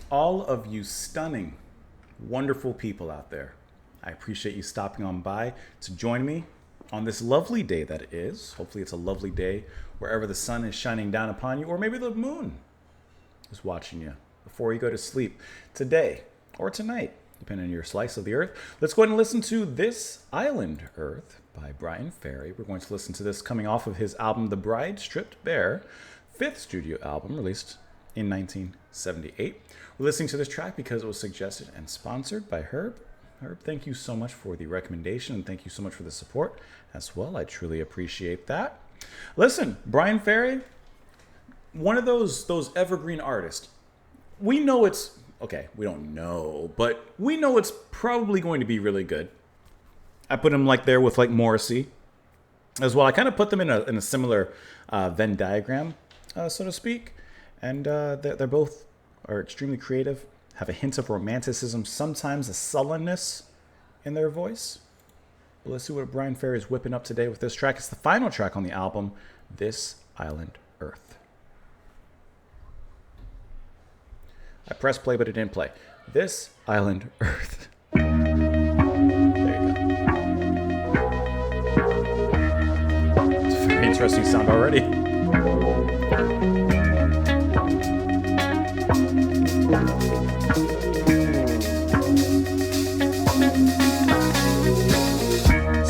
all of you stunning, wonderful people out there. I appreciate you stopping on by to join me on this lovely day that it is. Hopefully, it's a lovely day wherever the sun is shining down upon you, or maybe the moon is watching you before you go to sleep today or tonight, depending on your slice of the earth. Let's go ahead and listen to This Island Earth by Bryan Ferry. We're going to listen to this coming off of his album, The Bride Stripped Bare, fifth studio album released in 1978. We're listening to this track because it was suggested and sponsored by Herb. Herb, thank you so much for the recommendation and thank you so much for the support as well. I truly appreciate that. Listen, Bryan Ferry, one of those evergreen artists. We know it's, okay, we don't know, but we know it's probably going to be really good. I put him like there with like Morrissey as well. I kind of put them in a similar Venn diagram, so to speak. And they're both are extremely creative, have a hint of romanticism, sometimes a sullenness in their voice. But let's see what Bryan Ferry is whipping up today with this track. It's the final track on the album, This Island Earth. I pressed play, but it didn't play. This Island Earth. There you go. It's a very interesting sound already.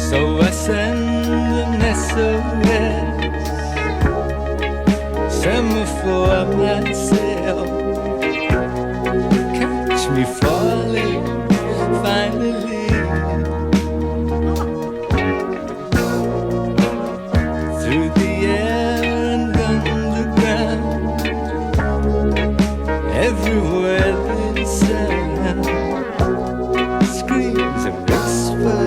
So I send an SOS, semaphore myself, catch me falling finally through the air and underground, everywhere this sound screams and whispers.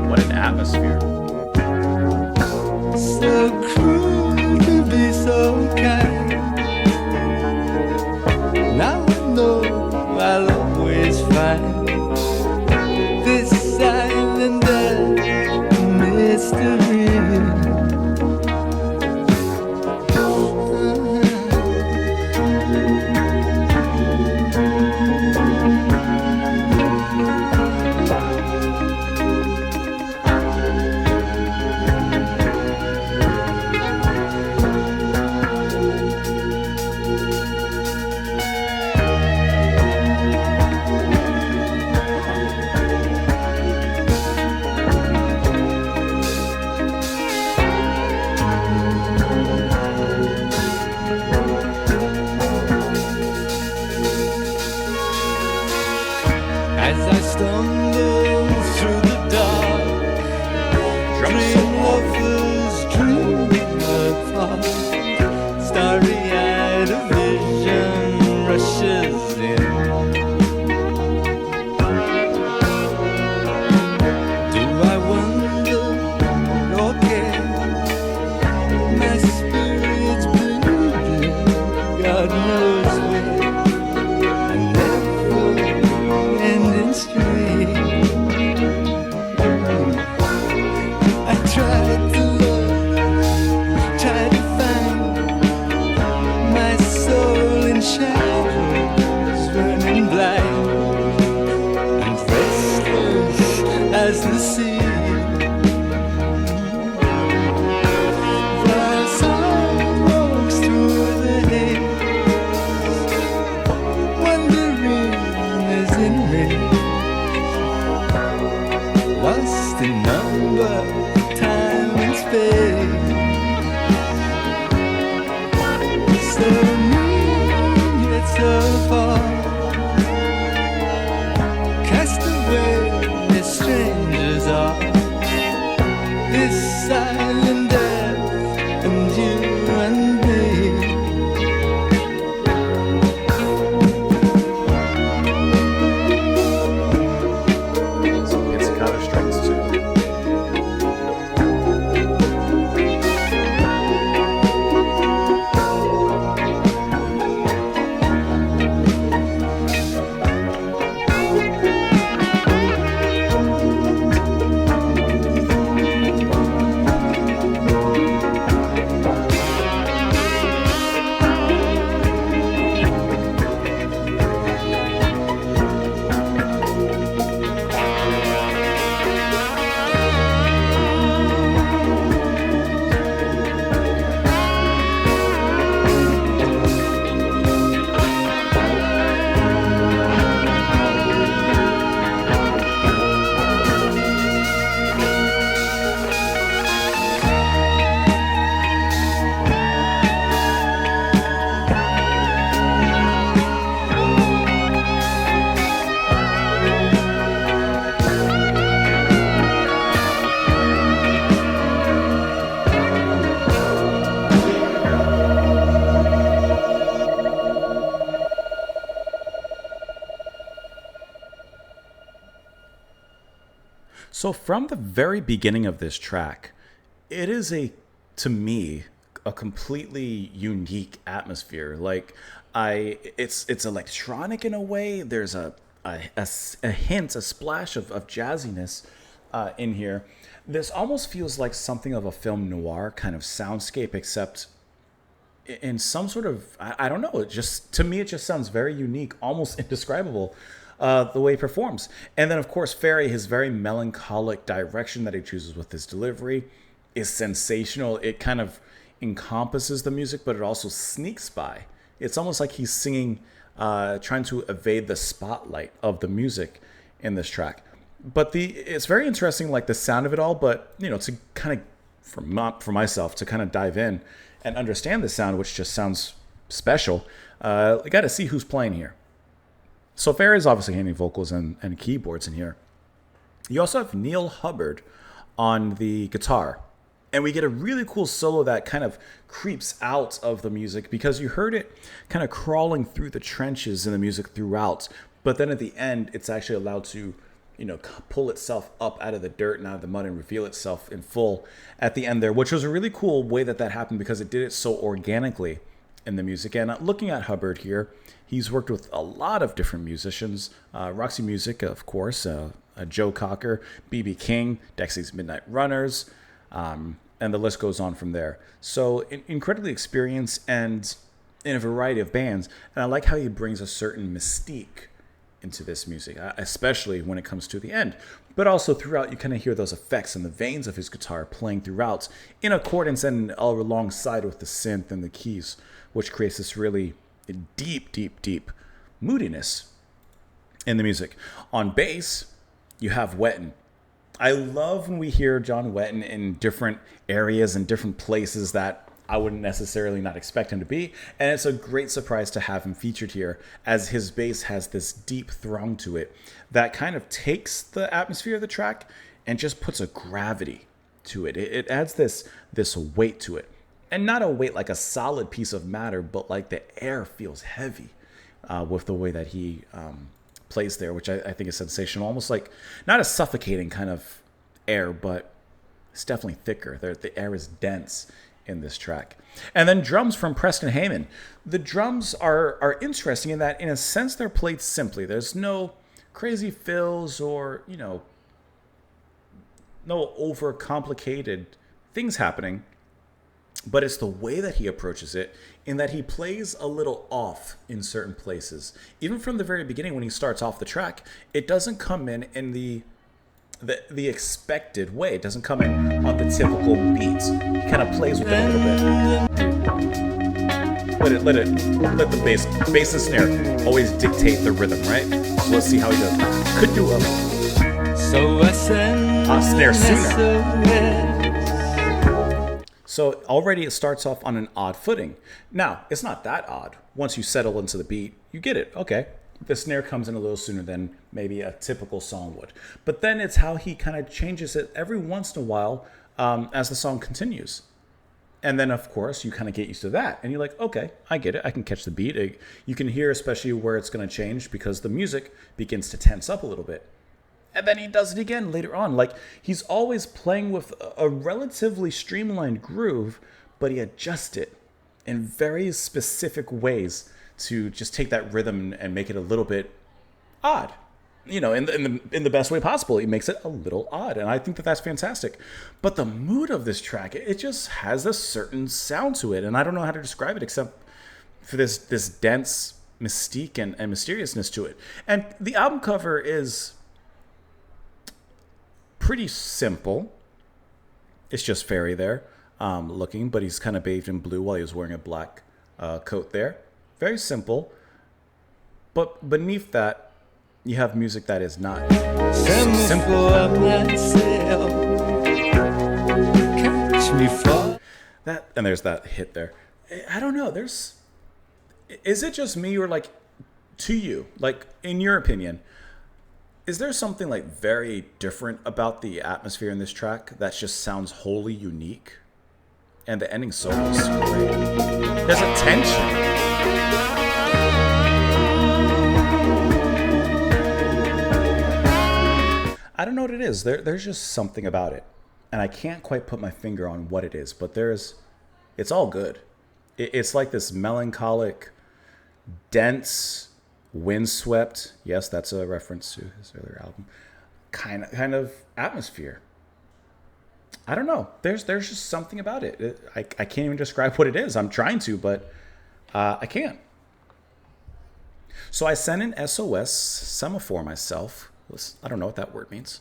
What an atmosphere. So cruel to be so kind, So from the very beginning of this track, it is to me, a completely unique atmosphere. Like it's electronic in a way. There's a hint, a splash of jazziness in here. This almost feels like something of a film noir kind of soundscape, except in some sort of, I don't know. It just, to me, it just sounds very unique, almost indescribable. The way he performs. And then, of course, Ferry, his very melancholic direction that he chooses with his delivery is sensational. It kind of encompasses the music, but it also sneaks by. It's almost like he's singing, trying to evade the spotlight of the music in this track. But it's very interesting, like the sound of it all, but, to kind of, for myself, to kind of dive in and understand the sound, which just sounds special, I got to see who's playing here. So Ferry is obviously handling vocals and keyboards in here. You also have Neil Hubbard on the guitar. And we get a really cool solo that kind of creeps out of the music because you heard it kind of crawling through the trenches in the music throughout. But then at the end, it's actually allowed to, pull itself up out of the dirt and out of the mud and reveal itself in full at the end there, which was a really cool way that happened because it did it so organically in the music. And looking at Hubbard here, he's worked with a lot of different musicians. Roxy Music, of course, Joe Cocker, B.B. King, Dexy's Midnight Runners, and the list goes on from there. So incredibly experienced and in a variety of bands. And I like how he brings a certain mystique into this music, especially when it comes to the end. But also throughout, you kind of hear those effects in the veins of his guitar playing throughout in accordance and alongside with the synth and the keys, which creates this really deep moodiness in the music. On bass, you have Wetton. I love when we hear John Wetton in different areas and different places that I wouldn't necessarily not expect him to be. And it's a great surprise to have him featured here, as his bass has this deep throng to it that kind of takes the atmosphere of the track and just puts a gravity to it. It adds this weight to it. And not a weight like a solid piece of matter, but like the air feels heavy with the way that he plays there, which I think is sensational. Almost like not a suffocating kind of air, but it's definitely thicker. The air is dense in this track. And then drums from Preston Heyman. The drums are interesting in that, in a sense, they're played simply. There's no crazy fills or, no overcomplicated things happening. But it's the way that he approaches it, in that he plays a little off in certain places. Even from the very beginning, when he starts off the track, it doesn't come in the expected way. It doesn't come in on the typical beat. He kind of plays with it a little bit. Let the bass and snare always dictate the rhythm, right? So let's see how he does. Could do a snare sooner. So already it starts off on an odd footing. Now, it's not that odd. Once you settle into the beat, you get it. Okay. The snare comes in a little sooner than maybe a typical song would. But then it's how he kind of changes it every once in a while as the song continues. And then, of course, you kind of get used to that. And you're like, okay, I get it. I can catch the beat. You can hear especially where it's going to change because the music begins to tense up a little bit. And then he does it again later on. Like, he's always playing with a relatively streamlined groove, but he adjusts it in very specific ways to just take that rhythm and make it a little bit odd. In the best way possible. He makes it a little odd, and I think that's fantastic. But the mood of this track, it just has a certain sound to it, and I don't know how to describe it except for this dense mystique and mysteriousness to it. And the album cover is pretty simple. It's just Ferry there looking, but he's kind of bathed in blue while he was wearing a black coat there. Very simple. But beneath that, you have music that is not so simple. That, and there's that hit there. I don't know. Is it just me, or like, to you, like, in your opinion, is there something like very different about the atmosphere in this track that just sounds wholly unique? And the ending solo is great. There's a tension. I don't know what it is. There's just something about it. And I can't quite put my finger on what it is, but it's all good. It's like this melancholic, dense, windswept, yes, that's a reference to his earlier album, kind of atmosphere. I don't know. There's just something about it. I can't even describe what it is. I'm trying to, but I can't. So I sent an SOS semaphore myself. I don't know what that word means.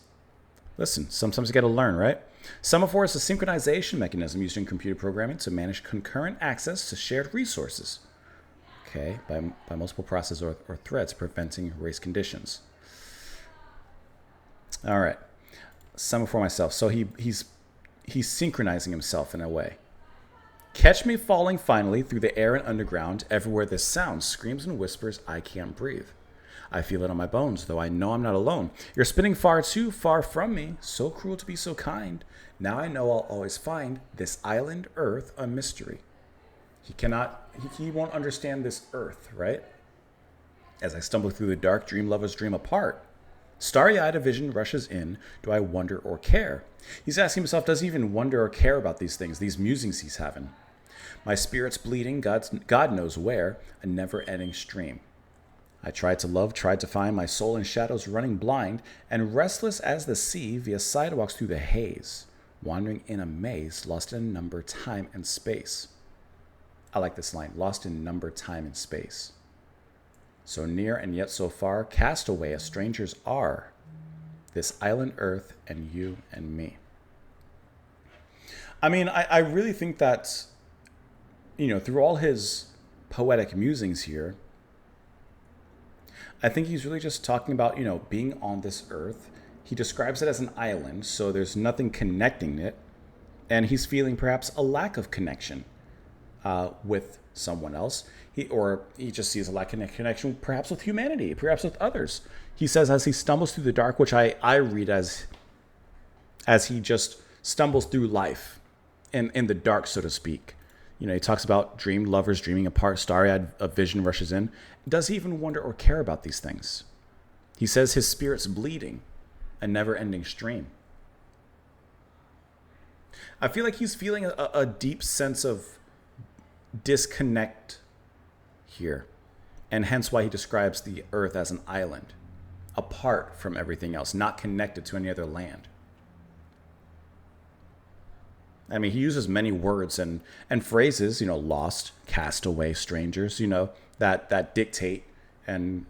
Listen, sometimes you got to learn, right? Semaphore is a synchronization mechanism used in computer programming to manage concurrent access to shared resources. Okay, by multiple processes or threads, preventing race conditions. All right, semaphore myself. So he's synchronizing himself in a way. Catch me falling finally through the air and underground, everywhere this sound screams and whispers, I can't breathe. I feel it on my bones, though I know I'm not alone. You're spinning far too far from me, so cruel to be so kind. Now I know I'll always find this island earth a mystery. He won't understand this earth, right? As I stumble through the dark, dream lovers dream apart. Starry-eyed a vision rushes in. Do I wonder or care? He's asking himself, does he even wonder or care about these things, these musings he's having? My spirit's bleeding, God knows where, a never-ending stream. I tried to love, tried to find my soul in shadows running blind, and restless as the sea via sidewalks through the haze, wandering in a maze, lost in number, time, and space. I like this line, lost in number, time, and space. So near and yet so far, cast away as strangers are, this island earth and you and me. I mean, I really think that, through all his poetic musings here, I think he's really just talking about, being on this earth. He describes it as an island, so there's nothing connecting it. And he's feeling perhaps a lack of connection with someone else. He just sees a lack of connection perhaps with humanity, perhaps with others. He says as he stumbles through the dark, which I read as he just stumbles through life in the dark, so to speak. He talks about dreamed lovers dreaming apart, starry-eyed a vision rushes in. Does he even wonder or care about these things? He says his spirit's bleeding, a never-ending stream. I feel like he's feeling a deep sense of disconnect here, and hence why he describes the earth as an island, apart from everything else, not connected to any other land. I mean, he uses many words and phrases, lost, cast away, strangers, that dictate and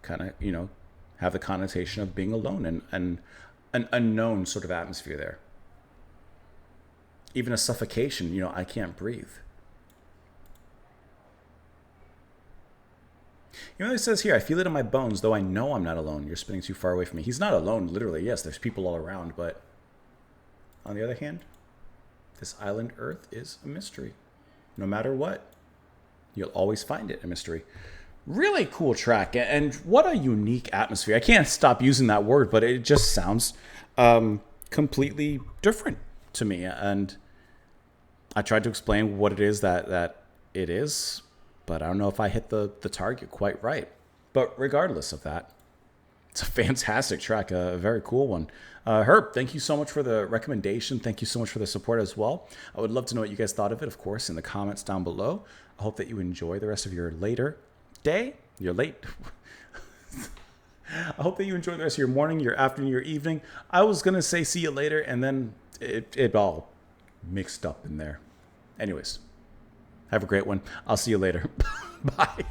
kind of, have the connotation of being alone and an unknown sort of atmosphere there. Even a suffocation, I can't breathe. He says here, I feel it in my bones, though I know I'm not alone. You're spinning too far away from me. He's not alone, literally. Yes, there's people all around, but on the other hand, this island earth is a mystery. No matter what, you'll always find it a mystery. Really cool track, and what a unique atmosphere. I can't stop using that word, but it just sounds completely different to me. And I tried to explain what it is that it is, but I don't know if I hit the target quite right. But regardless of that, it's a fantastic track, a very cool one. Herb, thank you so much for the recommendation. Thank you so much for the support as well. I would love to know what you guys thought of it, of course, in the comments down below. I hope that you enjoy the rest of your later day. You're late. I hope that you enjoy the rest of your morning, your afternoon, your evening. I was going to say see you later, and then it all mixed up in there. Anyways, have a great one. I'll see you later. Bye.